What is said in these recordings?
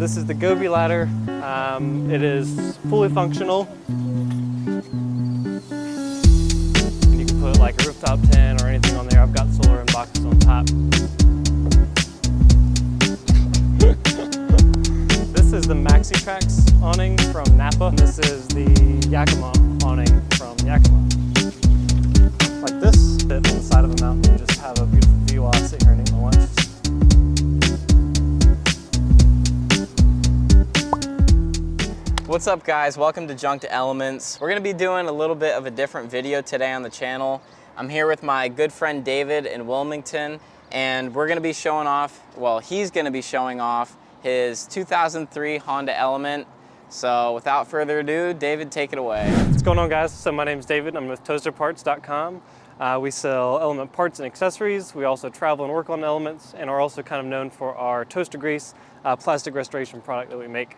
This is the Gobi ladder. It is fully functional. You can put like a rooftop tent or anything on there. I've got solar and boxes on top. This is the MaxiTrax awning from Napa. This is the Yakima awning from Yakima. Like this, sit on the side of a mountain and just have a beautiful view while I sit here and eat my lunch. What's up guys, welcome to Junk to Elements. We're gonna be doing a little bit of a different video today on the channel. I'm here with my good friend David in Wilmington, and we're gonna be showing off, well, he's gonna be showing off his 2003 Honda Element. So without further ado, David, take it away. What's going on, guys? So my name's David, I'm with toasterparts.com. We sell Element parts and accessories. We also travel and work on Elements and are also kind of known for our toaster grease, plastic restoration product that we make.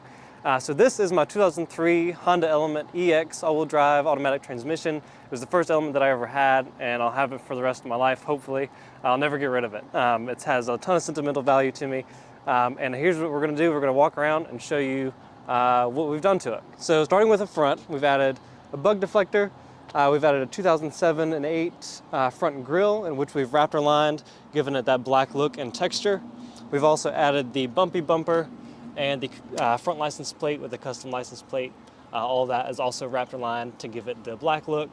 So this is my 2003 Honda Element EX all-wheel drive automatic transmission. It was the first Element that I ever had, and I'll have it for the rest of my life, hopefully. I'll never get rid of it. It has a ton of sentimental value to me. And here's what we're gonna do. We're gonna walk around and show you what we've done to it. So starting with the front, we've added a bug deflector. We've added a 2007 and 8 front grille, in which we've Raptor lined, giving it that black look and texture. We've also added the bumpy bumper and the front license plate with the custom license plate. All of that is also Raptor lined to give it the black look.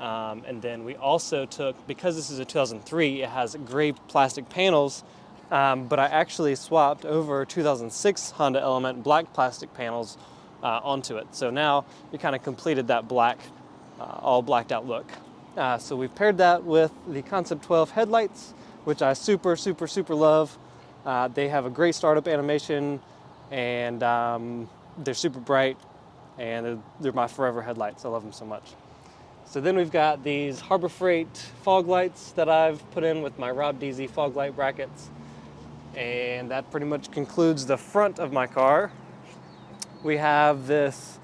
And then we also took, because this is a 2003, it has gray plastic panels, but I actually swapped over 2006 Honda Element black plastic panels onto it. So now we kind of completed that black, all blacked out look. So we've paired that with the Concept 12 headlights, which I super love. They have a great startup animation, and they're super bright, and they're my forever headlights. I love them so much. So then we've got these Harbor Freight fog lights that I've put in with my Rob DZ fog light brackets. And that pretty much concludes the front of my car. We have this,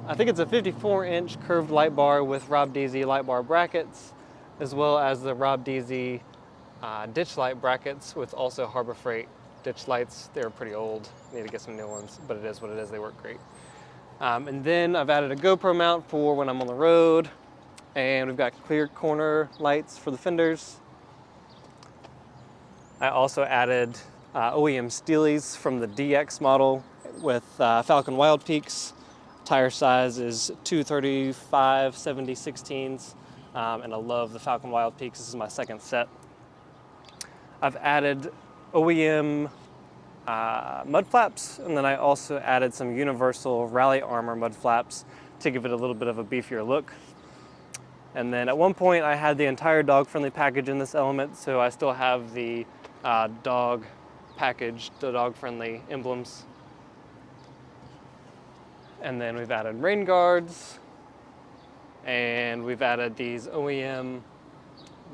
I think it's a 54-inch curved light bar with Rob DZ light bar brackets, as well as the Rob DZ ditch light brackets with also Harbor Freight ditch lights. They're pretty old, need to get some new ones, but it is what it is, they work great. And then I've added a GoPro mount for when I'm on the road, and we've got clear corner lights for the fenders. I also added OEM Steelies from the DX model with Falcon Wild Peaks. Tire size is 235/70/16s, and I love the Falcon Wild Peaks. This is my second set. I've added OEM mud flaps, and then I also added some Universal Rally Armor mud flaps to give it a little bit of a beefier look. And then at one point I had the entire dog-friendly package in this Element, so I still have the dog package, the dog-friendly emblems. And then we've added rain guards, and we've added these OEM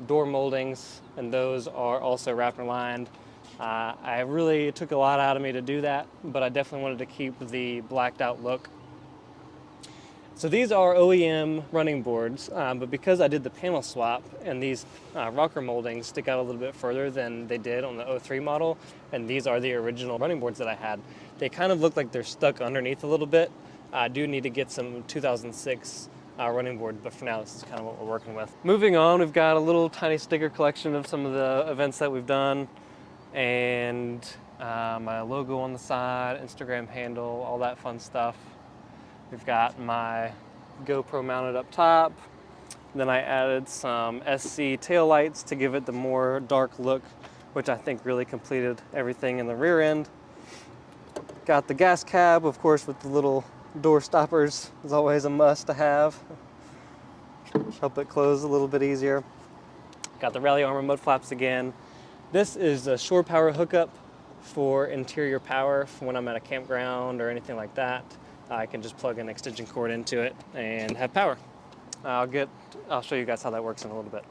door moldings, and those are also Raptor lined. I really, it took a lot out of me to do that, but I definitely wanted to keep the blacked out look. So these are OEM running boards, but because I did the panel swap and these rocker moldings stick out a little bit further than they did on the 03 model, and these are the original running boards that I had, they kind of look like they're stuck underneath a little bit. I do need to get some 2006 running board, but for now this is kind of what we're working with. Moving on, we've got a little tiny sticker collection of some of the events that we've done, and my logo on the side, Instagram handle, all that fun stuff. We've got my GoPro mounted up top. Then I added some SC taillights to give it the more dark look, which I think really completed everything in the rear end. Got the gas cab, of course, with the little door stoppers. Is always a must to have. Help it close a little bit easier. Got the Rally Armor mud flaps again. This is a shore power hookup for interior power for when I'm at a campground or anything like that. I can just plug an extension cord into it and have power. I'll show you guys how that works in a little bit.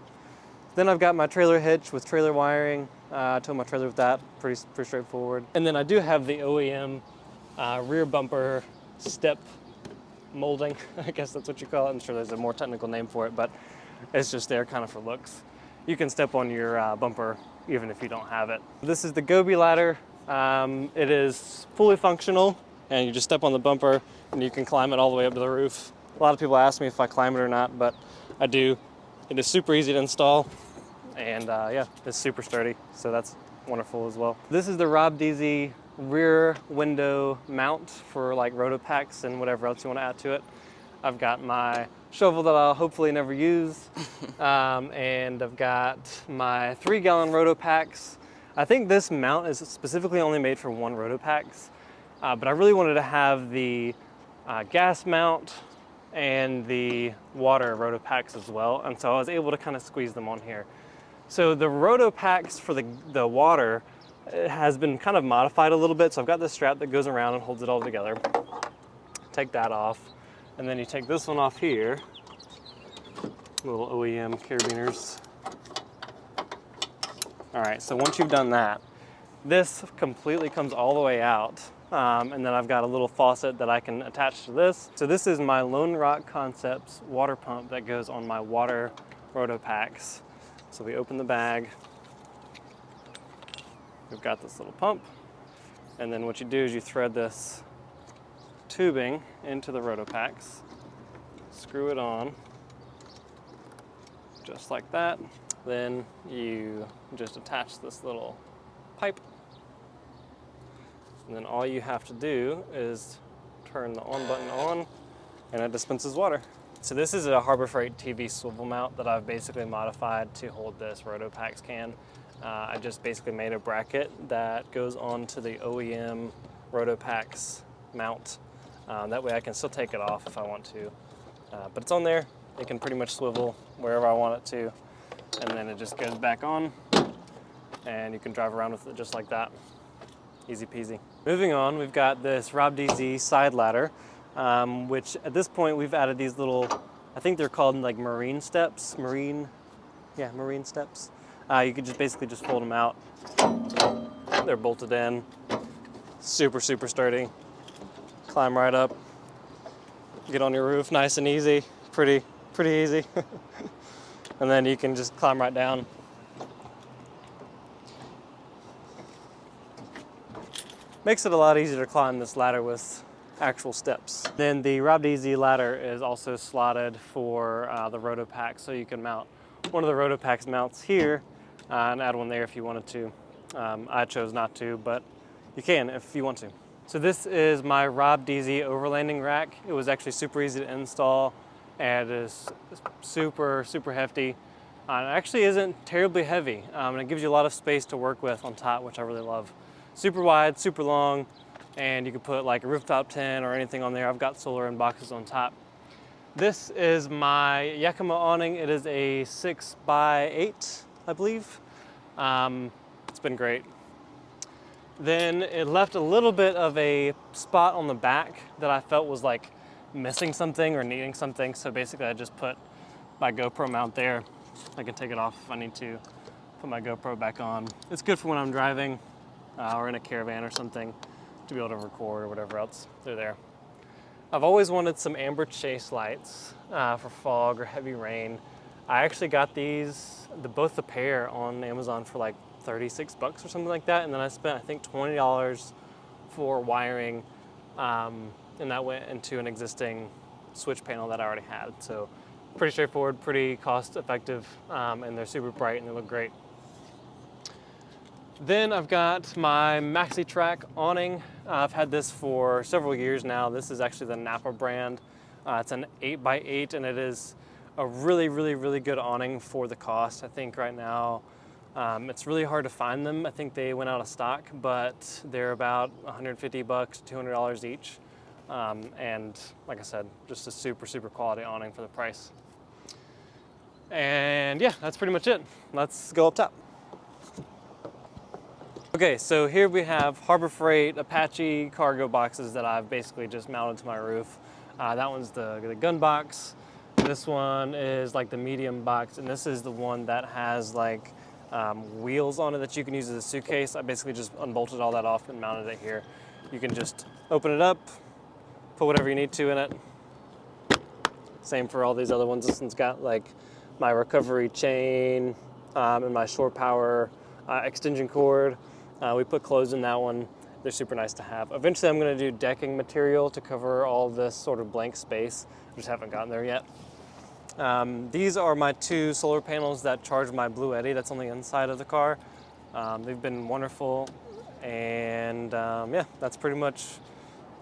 Then I've got my trailer hitch with trailer wiring. I tow my trailer with that, pretty straightforward. And then I do have the OEM rear bumper step molding. I guess that's what you call it. I'm sure there's a more technical name for it, but it's just there kind of for looks. You can step on your bumper even if you don't have it. This is the Gobi ladder. It is fully functional, and you just step on the bumper and you can climb it all the way up to the roof. A lot of people ask me if I climb it or not, but I do. It is super easy to install, and yeah, it's super sturdy, so that's wonderful as well. This is the Rob DZ rear window mount for like Rotopacks and whatever else you want to add to it. I've got my shovel that I'll hopefully never use, and I've got my 3-gallon Rotopacks. I think this mount is specifically only made for 1 Rotopacks, but I really wanted to have the gas mount and the water Rotopacks as well, and so I was able to kind of squeeze them on here. So the Rotopacks for the water has been kind of modified a little bit, so I've got this strap that goes around and holds it all together. Take that off, and then you take this one off here, little OEM carabiners. All right, so once you've done that, this completely comes all the way out, and then I've got a little faucet that I can attach to this. So this is my Lone Rock Concepts water pump that goes on my water Rotopacks. So we open the bag, we've got this little pump, and then what you do is you thread this tubing into the Rotopacks, screw it on, just like that. Then you just attach this little pipe, and then all you have to do is turn the on button on, and it dispenses water. So this is a Harbor Freight TV swivel mount that I've basically modified to hold this Rotopacks can. I just basically made a bracket that goes onto the OEM Rotopacks mount. That way I can still take it off if I want to. But it's on there. It can pretty much swivel wherever I want it to. And then it just goes back on, and you can drive around with it just like that. Easy peasy. Moving on, we've got this Rob DZ side ladder, which at this point we've added these little, I think they're called like marine steps. Marine steps. You could just basically just fold them out. They're bolted in. Super, super sturdy. Climb right up. Get on your roof nice and easy. Pretty easy. And then you can just climb right down. Makes it a lot easier to climb this ladder with actual steps. Then the Rob DZ ladder is also slotted for the Rotopack, so you can mount one of the Rotopacks mounts here and add one there if you wanted to. I chose not to, but you can if you want to. So this is my Rob DZ overlanding rack. It was actually super easy to install, and it is super, super hefty. It actually isn't terribly heavy, and it gives you a lot of space to work with on top, which I really love. Super wide, super long, and you can put like a rooftop tent or anything on there. I've got solar and boxes on top. This is my Yakima awning. It is a 6x8, I believe. It's been great. Then it left a little bit of a spot on the back that I felt was like missing something or needing something. So basically I just put my GoPro mount there. I can take it off if I need to, put my GoPro back on. It's good for when I'm driving or in a caravan or something to be able to record or whatever else. They're there. I've always wanted some amber chase lights for fog or heavy rain. I actually got these, both the pair on Amazon for like 36 bucks or something like that, and then I spent I think $20 for wiring, and that went into an existing switch panel that I already had. So pretty straightforward, pretty cost effective, and they're super bright and they look great. Then I've got my MaxiTrack awning. I've had this for several years now. This is actually the Napa brand. It's an 8x8, and it is a really, really, really good awning for the cost. I think right now it's really hard to find them. I think they went out of stock, but they're about 150 bucks, $200 each. And like I said, just a super, super quality awning for the price. And yeah, that's pretty much it. Let's go up top. Okay, so here we have Harbor Freight Apache cargo boxes that I've basically just mounted to my roof. That one's the gun box. This one is like the medium box, and this is the one that has like wheels on it that you can use as a suitcase. I basically just unbolted all that off and mounted it here. You can just open it up, put whatever you need to in it. Same for all these other ones. This one's got like my recovery chain and my shore power extension cord. We put clothes in that one. They're super nice to have. Eventually I'm going to do decking material to cover all this sort of blank space. Just haven't gotten there yet. These are my 2 solar panels that charge my Bluetti that's on the inside of the car. They've been wonderful, and yeah, that's pretty much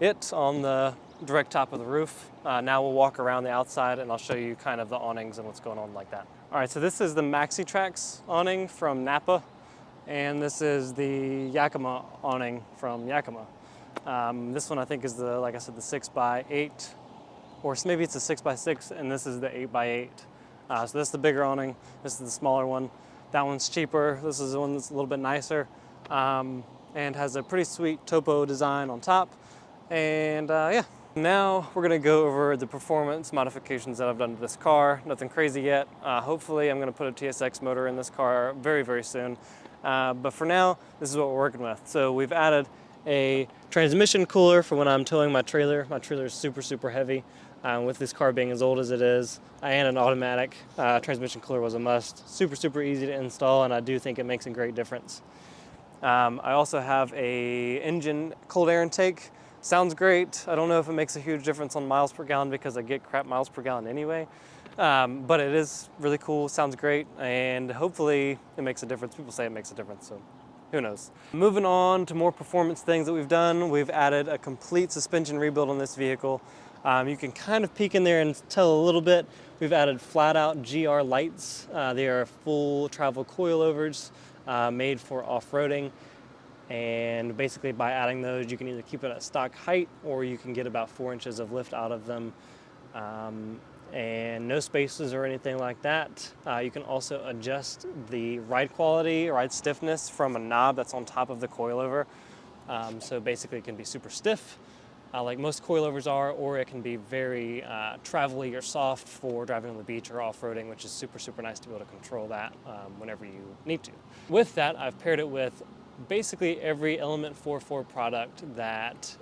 it on the direct top of the roof. Now we'll walk around the outside and I'll show you kind of the awnings and what's going on like that. All right, so this is the MaxiTrax awning from Napa, and this is the Yakima awning from Yakima. This one I think is the, like I said, the 6x8, or maybe it's a 6x6, and this is the 8x8. So this is the bigger awning, this is the smaller one. That one's cheaper, this is the one that's a little bit nicer, and has a pretty sweet topo design on top. And yeah, now we're gonna go over the performance modifications that I've done to this car. Nothing crazy yet. Hopefully I'm gonna put a TSX motor in this car very, very soon. But for now, this is what we're working with. So we've added a transmission cooler for when I'm towing my trailer. My trailer is super, super heavy. With this car being as old as it is, and an automatic, transmission cooler was a must. Super, super easy to install, and I do think it makes a great difference. I also have a engine cold air intake. Sounds great. I don't know if it makes a huge difference on miles per gallon because I get crap miles per gallon anyway. But it is really cool, sounds great, and hopefully it makes a difference. People say it makes a difference, so who knows. Moving on to more performance things that we've done, we've added a complete suspension rebuild on this vehicle. You can kind of peek in there and tell a little bit. We've added flat out GR lights. They are full travel coilovers made for off-roading. And basically by adding those, you can either keep it at stock height or you can get about 4 inches of lift out of them. And no spaces or anything like that. You can also adjust the ride quality, ride stiffness from a knob that's on top of the coilover. So basically it can be super stiff, like most coilovers are, or it can be very travel-y or soft for driving on the beach or off-roading, which is super, super nice to be able to control that whenever you need to. With that, I've paired it with basically every Element 4.4 product that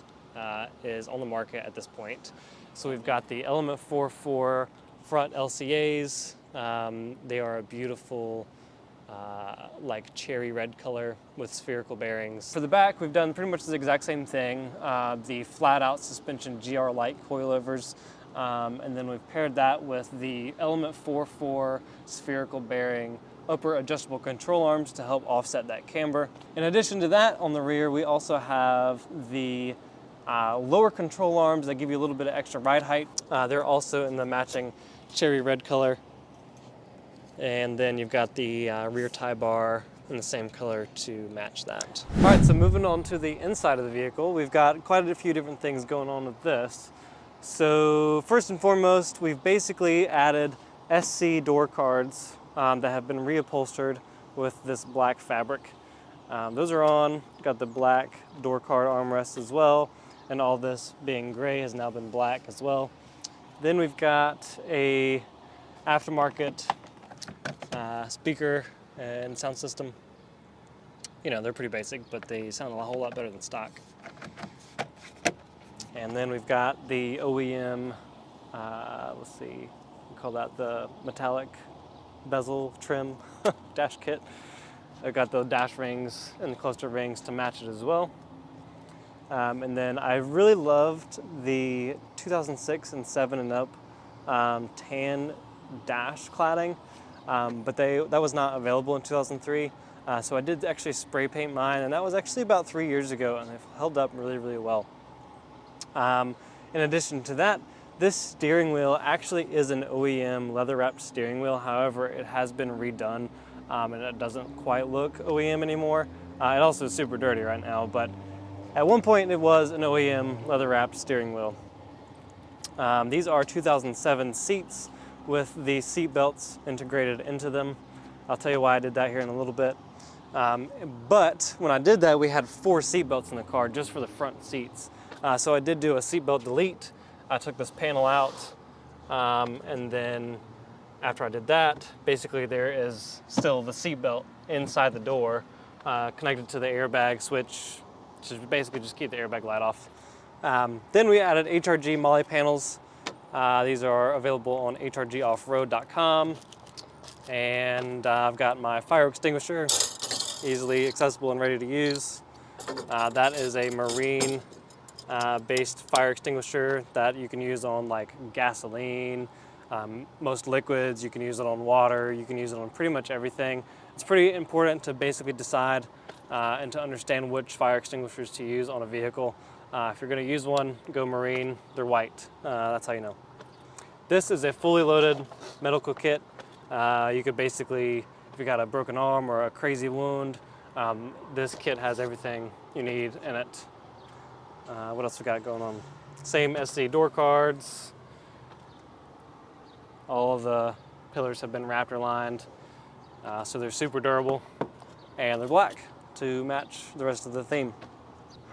is on the market at this point. So we've got the Element 4.4 front LCAs. They are a beautiful like cherry red color with spherical bearings. For the back, we've done pretty much the exact same thing. The flat out suspension GR Light coilovers. And then we've paired that with the Element 4.4 spherical bearing upper adjustable control arms to help offset that camber. In addition to that, on the rear, we also have the lower control arms that give you a little bit of extra ride height. They're also in the matching cherry red color. And then you've got the rear tie bar in the same color to match that. All right, so moving on to the inside of the vehicle, we've got quite a few different things going on with this. So first and foremost, we've basically added SC door cards that have been reupholstered with this black fabric. Those are on, got the black door card armrests as well, and all this being gray has now been black as well. Then we've got a aftermarket speaker and sound system. You know, they're pretty basic, but they sound a whole lot better than stock. And then we've got the OEM, let's see, we call that the metallic bezel trim dash kit. I've got the dash rings and the cluster rings to match it as well. And then I really loved the 2006 and 7 and up tan dash cladding, but that was not available in 2003. So I did actually spray paint mine, and that was actually about 3 years ago, and they've held up really, really well. In addition to that, this steering wheel actually is an OEM leather-wrapped steering wheel. However, it has been redone, and it doesn't quite look OEM anymore. It also is super dirty right now, but at one point it was an OEM leather-wrapped steering wheel. These are 2007 seats with the seat belts integrated into them. I'll tell you why I did that here in a little bit. But when I did that, we had 4 seat belts in the car just for the front seats. So I did do a seatbelt delete. I took this panel out, and then after I did that, basically there is still the seatbelt inside the door, connected to the airbag switch, to basically just keep the airbag light off. Then we added HRG MOLLE panels. These are available on hrgoffroad.com. And I've got my fire extinguisher easily accessible and ready to use. That is a marine based fire extinguisher that you can use on like gasoline, most liquids. You can use it on water, you can use it on pretty much everything. It's pretty important to basically decide and to understand which fire extinguishers to use on a vehicle. If you're going to use one, go marine. They're white. That's how you know. This is a fully loaded medical kit. You could basically, if you got a broken arm or a crazy wound, this kit has everything you need in it. What else we got going on? Same SD door cards. All of the pillars have been Raptor lined, so they're super durable, and they're black to match the rest of the theme.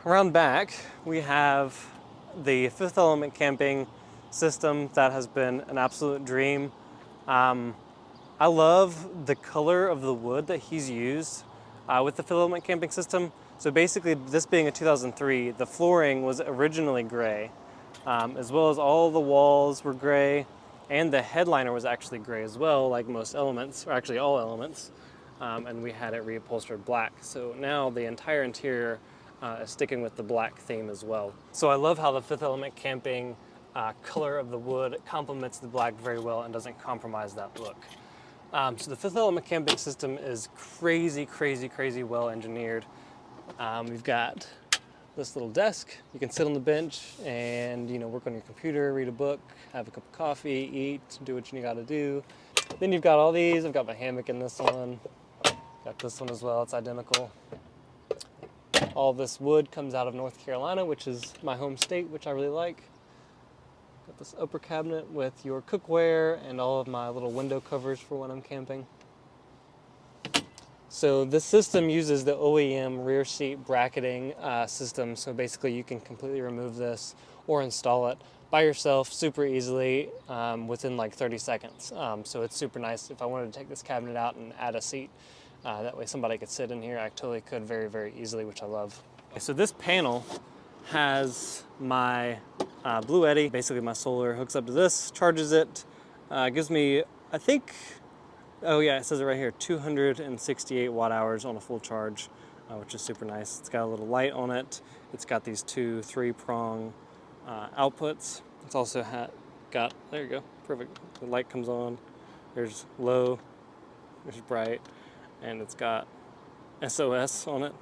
Around back, we have the Fifth Element camping system that has been an absolute dream. I love the color of the wood that he's used with the Fifth Element camping system. So basically, this being a 2003, the flooring was originally gray, as well as all the walls were gray, and the headliner was actually gray as well, like most Elements, or actually all Elements, and we had it reupholstered black. So now the entire interior is sticking with the black theme as well. So I love how the Fifth Element camping color of the wood complements the black very well and doesn't compromise that look. So the Fifth Element camping system is crazy, crazy, crazy well engineered. We've got this little desk. You can sit on the bench and work on your computer, read a book, have a cup of coffee, eat, do what you gotta do. Then you've got all these. I've got my hammock in this one. Got this one as well. It's identical. All this wood comes out of North Carolina, which is my home state, which I really like. Got this upper cabinet with your cookware and all of my little window covers for when I'm camping. So this system uses the OEM rear seat bracketing system. So basically you can completely remove this or install it by yourself super easily within like 30 seconds. So it's super nice. If I wanted to take this cabinet out and add a seat, that way somebody could sit in here, I totally could very, very easily, which I love. So this panel has my Blue Eddy. Basically my solar hooks up to this, charges it, gives me, I think, oh yeah, it says it right here, 268 watt hours on a full charge, which is super nice. It's got a little light on it. It's got these 2 3-prong outputs. It's also got, there you go, perfect. The light comes on, there's low, there's bright, and it's got SOS on it.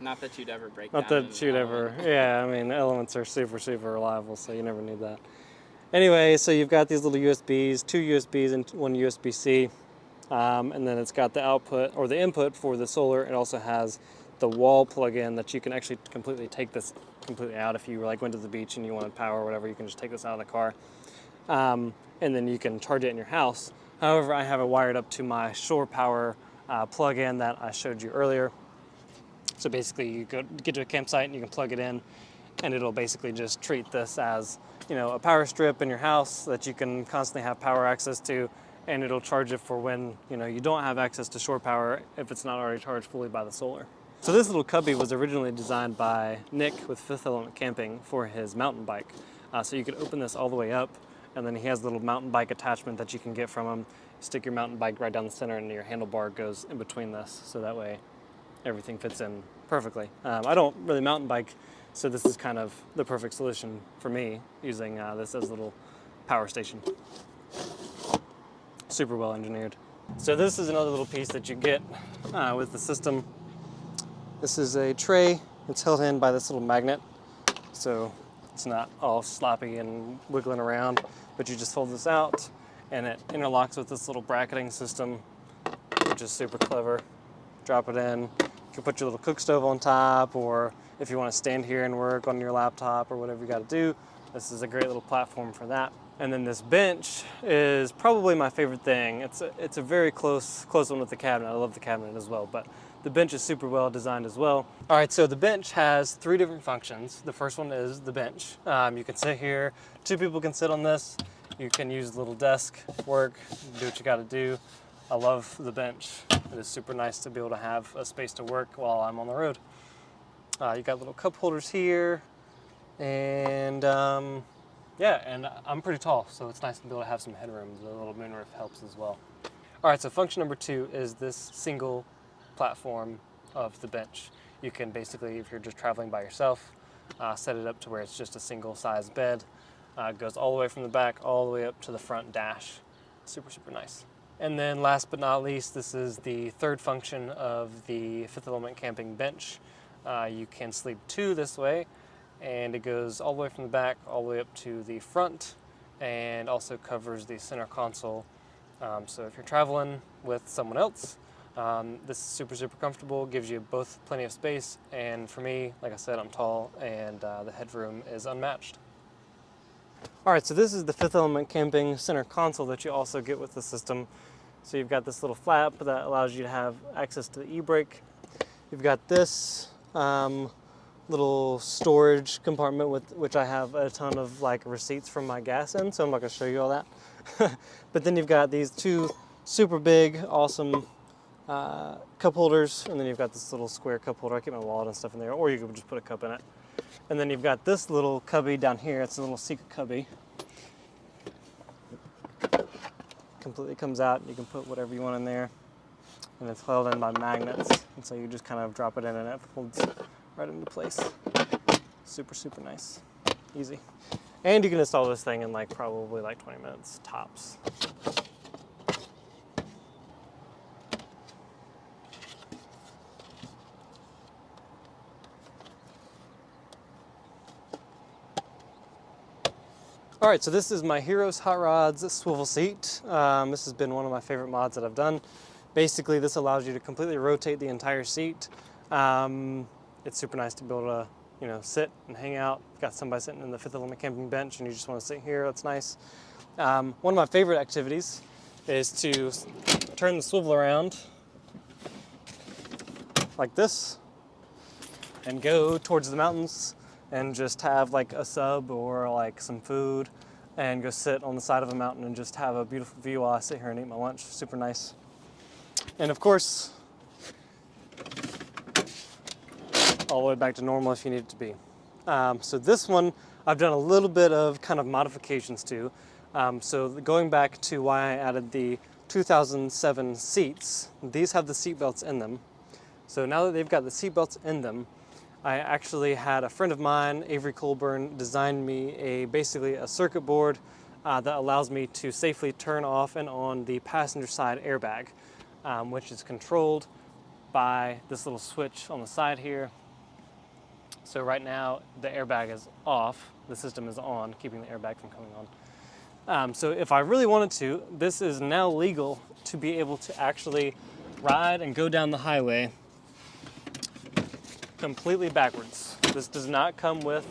Not that you'd ever break Not down. that you'd ever, yeah, I mean, Elements are super, super reliable, so you never need that. Anyway, so you've got these little USBs, 2 USBs and 1 USB-C, and then it's got the output, or the input for the solar. It also has the wall plug-in that you can actually completely take this completely out. If you went to the beach and you wanted power or whatever, you can just take this out of the car. And then you can charge it in your house. However, I have it wired up to my Shore Power plug-in that I showed you earlier. So basically you get to a campsite and you can plug it in, and it'll basically just treat this as a power strip in your house that you can constantly have power access to, and it'll charge it for when you don't have access to shore power if it's not already charged fully by the solar. So this little cubby was originally designed by Nick with Fifth Element Camping for his mountain bike. So you could open this all the way up, and then he has a little mountain bike attachment that you can get from him. You stick your mountain bike right down the center, and your handlebar goes in between this, so that way everything fits in perfectly. I don't really mountain bike, so this is kind of the perfect solution for me, using this as a little power station. Super well engineered. So this is another little piece that you get with the system. This is a tray. It's held in by this little magnet, so it's not all sloppy and wiggling around, but you just fold this out and it interlocks with this little bracketing system, which is super clever. Drop it in. You can put your little cook stove on top, or if you want to stand here and work on your laptop or whatever you got to do, this is a great little platform for that. And then this bench is probably my favorite thing. It's a very close one with the cabinet. I love the cabinet as well, but the bench is super well designed as well. All right, so the bench has 3 different functions. The first one is the bench. You can sit here. 2 people can sit on this. You can use the little desk, work, do what you got to do. I love the bench. It is super nice to be able to have a space to work while I'm on the road. You got little cup holders here, and yeah, and I'm pretty tall, so it's nice to be able to have some headroom. The little moonroof helps as well. All right, so function number 2 is this single platform of the bench. You can basically, if you're just traveling by yourself, set it up to where it's just a single size bed. It goes all the way from the back all the way up to the front dash. Super, super nice. And then last but not least, this is the third function of the Fifth Element camping bench. You can sleep 2 this way, and it goes all the way from the back all the way up to the front, and also covers the center console. So if you're traveling with someone else, this is super, super comfortable, gives you both plenty of space, and for me, like I said, I'm tall, and the headroom is unmatched. All right, so this is the Fifth Element camping center console that you also get with the system. So you've got this little flap that allows you to have access to the e-brake. You've got this little storage compartment with which I have a ton of like receipts from my gas in, so I'm not gonna show you all that. But then you've got these 2 super big, awesome cup holders, and then you've got this little square cup holder. I keep my wallet and stuff in there, or you could just put a cup in it. And then you've got this little cubby down here. It's a little secret cubby. Completely comes out. You can put whatever you want in there, and it's held in by magnets. And so you just kind of drop it in, and it folds right into place. Super, super nice, easy. And you can install this thing in like probably like 20 minutes tops. All right, so this is my Heroes Hot Rods swivel seat. This has been one of my favorite mods that I've done. Basically, this allows you to completely rotate the entire seat. It's super nice to be able to, sit and hang out. Got somebody sitting in the Fifth Element camping bench and you just want to sit here, that's nice. One of my favorite activities is to turn the swivel around like this and go towards the mountains and just have like a sub or like some food and go sit on the side of a mountain and just have a beautiful view while I sit here and eat my lunch. Super nice. And of course, all the way back to normal if you need it to be. So this one, I've done a little bit of kind of modifications to. So going back to why I added the 2007 seats, these have the seat belts in them. So now that they've got the seat belts in them, I actually had a friend of mine, Avery Colburn, design me basically a circuit board that allows me to safely turn off and on the passenger side airbag, which is controlled by this little switch on the side here. So right now the airbag is off, the system is on, keeping the airbag from coming on. So if I really wanted to, this is now legal to be able to actually ride and go down the highway completely backwards. This does not come with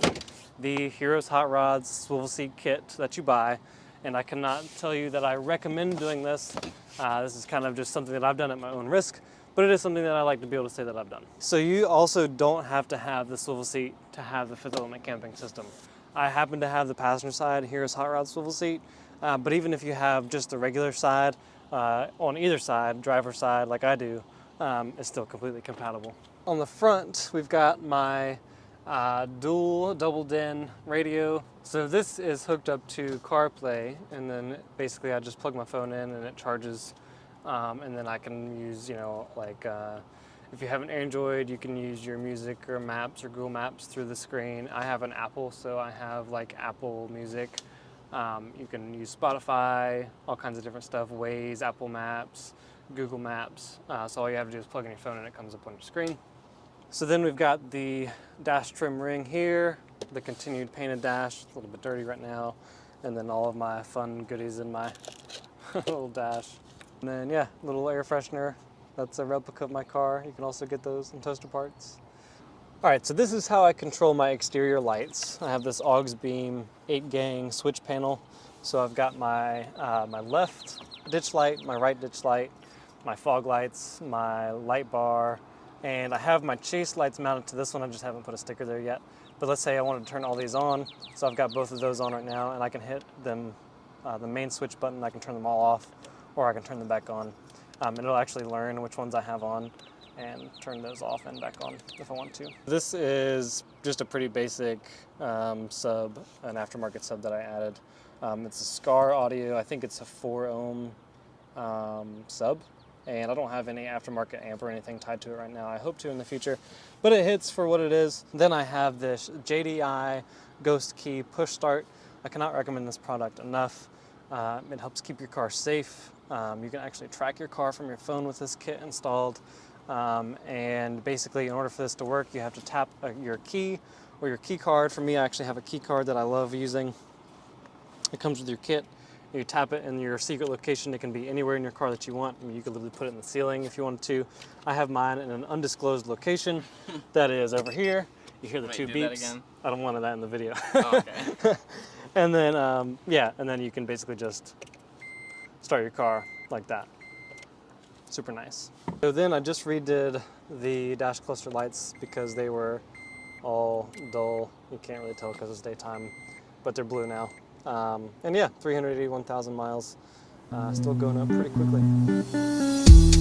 the Heroes Hot Rods swivel seat kit that you buy, and I cannot tell you that I recommend doing this. This is kind of just something that I've done at my own risk, but it is something that I like to be able to say that I've done. So you also don't have to have the swivel seat to have the Fifth Element camping system. I happen to have the passenger side Heroes Hot Rod swivel seat, but even if you have just the regular side, on either side, driver side like I do, it's still completely compatible. On the front, we've got my dual double DIN radio. So this is hooked up to CarPlay, and then basically I just plug my phone in and it charges, and then I can use, if you have an Android, you can use your music or maps or Google Maps through the screen. I have an Apple, so I have like Apple Music. You can use Spotify, all kinds of different stuff, Waze, Apple Maps, Google Maps. So all you have to do is plug in your phone and it comes up on your screen. So then we've got the dash trim ring here, the continued painted dash, it's a little bit dirty right now, and then all of my fun goodies in my little dash. And then yeah, little air freshener. That's a replica of my car. You can also get those in Toaster Parts. All right, so this is how I control my exterior lights. I have this AUX beam 8-gang switch panel. So I've got my, my left ditch light, my right ditch light, my fog lights, my light bar, and I have my chase lights mounted to this one. I just haven't put a sticker there yet. But let's say I wanted to turn all these on. So I've got both of those on right now, and I can hit them, the main switch button. I can turn them all off, or I can turn them back on. And it'll actually learn which ones I have on and turn those off and back on if I want to. This is just a pretty basic sub, an aftermarket sub that I added. It's a Scar Audio. I think it's a 4 ohm sub, and I don't have any aftermarket amp or anything tied to it right now. I hope to in the future, but it hits for what it is. Then I have this JDI Ghost Key push start. I cannot recommend this product enough. It helps keep your car safe. You can actually track your car from your phone with this kit installed. And basically, in order for this to work, you have to tap your key or your key card. For me, I actually have a key card that I love using. It comes with your kit. You tap it in your secret location. It can be anywhere in your car that you want. I mean, you could literally put it in the ceiling if you wanted to. I have mine in an undisclosed location that is over here. You hear the two do beeps. that again? I don't want that in the video. Oh, okay. And then, yeah, and then you can basically just start your car like that. Super nice. So then I just redid the dash cluster lights because they were all dull. You can't really tell because it's daytime, but they're blue now. And yeah, 381,000 miles, still going up pretty quickly.